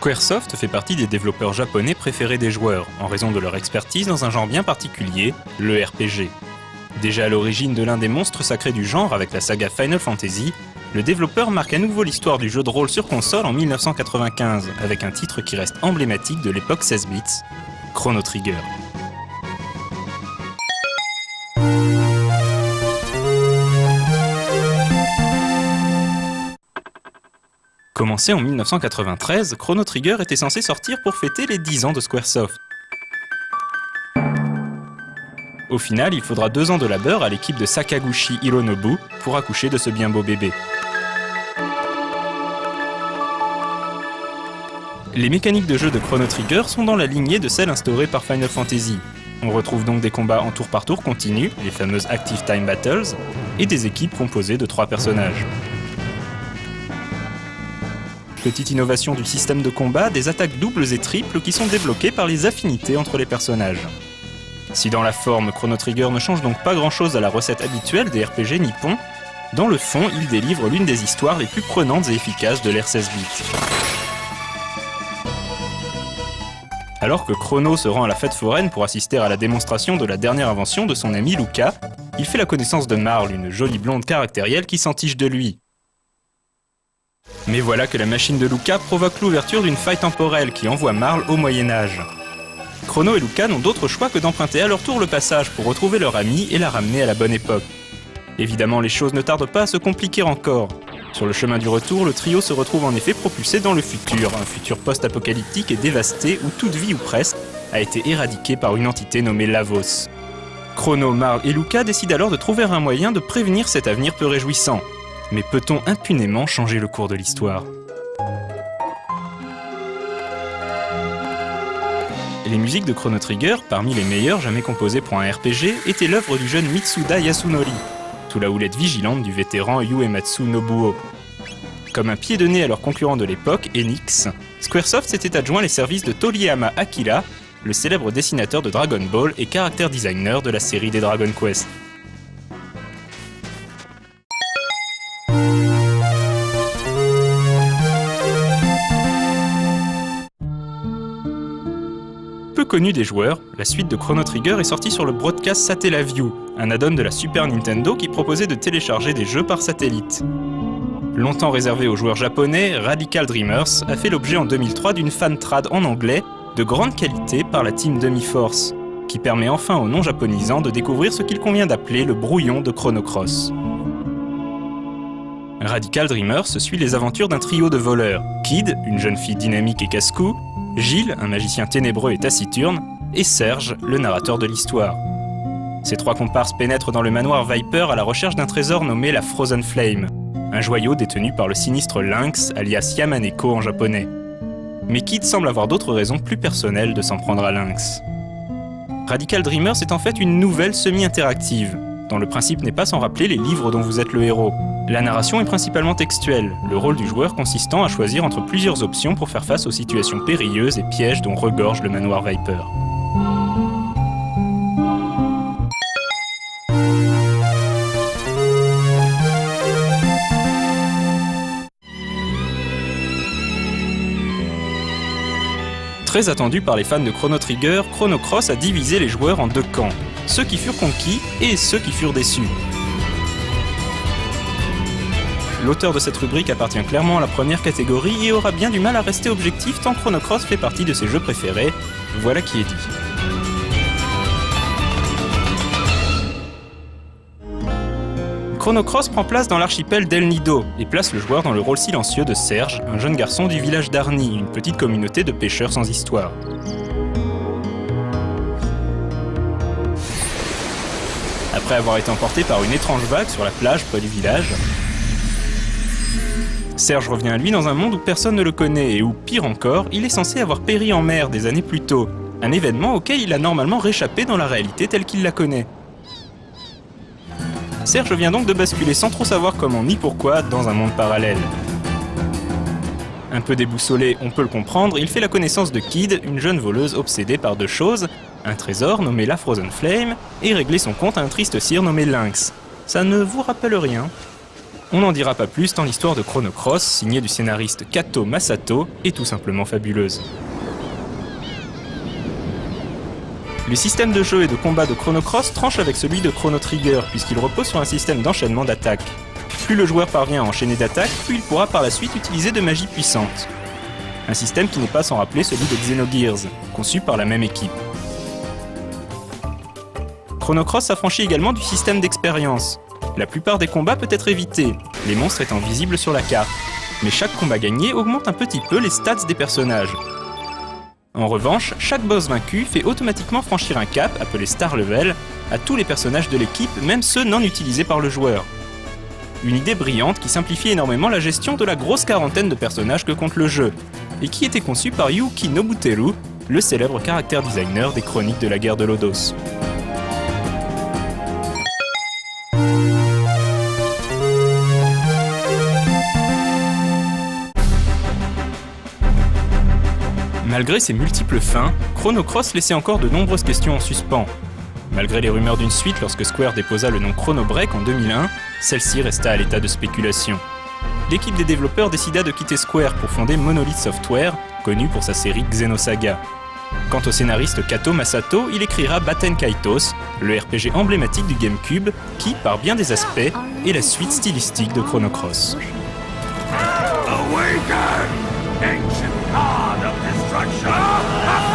Squaresoft fait partie des développeurs japonais préférés des joueurs, en raison de leur expertise dans un genre bien particulier, le RPG. Déjà à l'origine de l'un des monstres sacrés du genre avec la saga Final Fantasy, le développeur marque à nouveau l'histoire du jeu de rôle sur console en 1995, avec un titre qui reste emblématique de l'époque 16 bits, Chrono Trigger. Commencé en 1993, Chrono Trigger était censé sortir pour fêter les 10 ans de Squaresoft. Au final, il faudra 2 ans de labeur à l'équipe de Sakaguchi Hironobu pour accoucher de ce bien beau bébé. Les mécaniques de jeu de Chrono Trigger sont dans la lignée de celles instaurées par Final Fantasy. On retrouve donc des combats en tour par tour continus, les fameuses Active Time Battles, et des équipes composées de 3 personnages. Petite innovation du système de combat, des attaques doubles et triples qui sont débloquées par les affinités entre les personnages. Si dans la forme, Chrono Trigger ne change donc pas grand chose à la recette habituelle des RPG nippons, dans le fond, il délivre l'une des histoires les plus prenantes et efficaces de l'ère 16 bits. Alors que Chrono se rend à la fête foraine pour assister à la démonstration de la dernière invention de son ami Luca, il fait la connaissance de Marle, une jolie blonde caractérielle qui s'entiche de lui. Mais voilà que la machine de Luca provoque l'ouverture d'une faille temporelle qui envoie Marle au Moyen-Âge. Chrono et Luca n'ont d'autre choix que d'emprunter à leur tour le passage pour retrouver leur amie et la ramener à la bonne époque. Évidemment, les choses ne tardent pas à se compliquer encore. Sur le chemin du retour, le trio se retrouve en effet propulsé dans le futur, un futur post-apocalyptique et dévasté où toute vie ou presque a été éradiquée par une entité nommée Lavos. Chrono, Marle et Luca décident alors de trouver un moyen de prévenir cet avenir peu réjouissant. Mais peut-on impunément changer le cours de l'histoire ? Les musiques de Chrono Trigger, parmi les meilleures jamais composées pour un RPG, étaient l'œuvre du jeune Mitsuda Yasunori, sous la houlette vigilante du vétéran Uematsu Nobuo. Comme un pied de nez à leur concurrent de l'époque, Enix, Squaresoft s'était adjoint les services de Toriyama Akira, le célèbre dessinateur de Dragon Ball et character designer de la série des Dragon Quest. Peu connue des joueurs, la suite de Chrono Trigger est sortie sur le Broadcast Satellaview, un add-on de la Super Nintendo qui proposait de télécharger des jeux par satellite. Longtemps réservé aux joueurs japonais, Radical Dreamers a fait l'objet en 2003 d'une fan-trad en anglais de grande qualité par la team Demi-Force, qui permet enfin aux non-japonisants de découvrir ce qu'il convient d'appeler le brouillon de Chrono Cross. Radical Dreamers suit les aventures d'un trio de voleurs, Kid, une jeune fille dynamique et casse-cou, Gilles, un magicien ténébreux et taciturne, et Serge, le narrateur de l'histoire. Ces 3 comparses pénètrent dans le manoir Viper à la recherche d'un trésor nommé la Frozen Flame, un joyau détenu par le sinistre Lynx, alias Yamaneko en japonais. Mais Kid semble avoir d'autres raisons plus personnelles de s'en prendre à Lynx. Radical Dreamers est en fait une nouvelle semi-interactive, dont le principe n'est pas sans rappeler les livres dont vous êtes le héros. La narration est principalement textuelle, le rôle du joueur consistant à choisir entre plusieurs options pour faire face aux situations périlleuses et pièges dont regorge le manoir Viper. Très attendu par les fans de Chrono Trigger, Chrono Cross a divisé les joueurs en 2 camps, ceux qui furent conquis et ceux qui furent déçus. L'auteur de cette rubrique appartient clairement à la première catégorie et aura bien du mal à rester objectif tant Chrono Cross fait partie de ses jeux préférés. Voilà qui est dit. Chrono Cross prend place dans l'archipel d'El Nido et place le joueur dans le rôle silencieux de Serge, un jeune garçon du village d'Arni, une petite communauté de pêcheurs sans histoire. Après avoir été emporté par une étrange vague sur la plage près du village, Serge revient à lui dans un monde où personne ne le connaît et où, pire encore, il est censé avoir péri en mer des années plus tôt, un événement auquel il a normalement réchappé dans la réalité telle qu'il la connaît. Serge vient donc de basculer sans trop savoir comment ni pourquoi dans un monde parallèle. Un peu déboussolé, on peut le comprendre, il fait la connaissance de Kid, une jeune voleuse obsédée par 2 choses, un trésor nommé la Frozen Flame et régler son compte à un triste sire nommé Lynx. Ça ne vous rappelle rien ? On n'en dira pas plus tant l'histoire de Chrono Cross, signée du scénariste Kato Masato, est tout simplement fabuleuse. Le système de jeu et de combat de Chrono Cross tranche avec celui de Chrono Trigger, puisqu'il repose sur un système d'enchaînement d'attaques. Plus le joueur parvient à enchaîner d'attaques, plus il pourra par la suite utiliser de magie puissante. Un système qui n'est pas sans rappeler celui de Xenogears, conçu par la même équipe. Chrono Cross s'affranchit également du système d'expérience. La plupart des combats peut être évité, les monstres étant visibles sur la carte. Mais chaque combat gagné augmente un petit peu les stats des personnages. En revanche, chaque boss vaincu fait automatiquement franchir un cap, appelé Star Level, à tous les personnages de l'équipe, même ceux non utilisés par le joueur. Une idée brillante qui simplifie énormément la gestion de la grosse quarantaine de personnages que compte le jeu, et qui était conçue par Yuki Nobuteru, le célèbre character designer des Chroniques de la guerre de Lodos. Malgré ses multiples fins, Chrono Cross laissait encore de nombreuses questions en suspens. Malgré les rumeurs d'une suite lorsque Square déposa le nom Chrono Break en 2001, celle-ci resta à l'état de spéculation. L'équipe des développeurs décida de quitter Square pour fonder Monolith Software, connu pour sa série Xenosaga. Quant au scénariste Kato Masato, il écrira Baten Kaitos, le RPG emblématique du GameCube, qui, par bien des aspects, est la suite stylistique de Chrono Cross. Awaken, ancient god of destruction!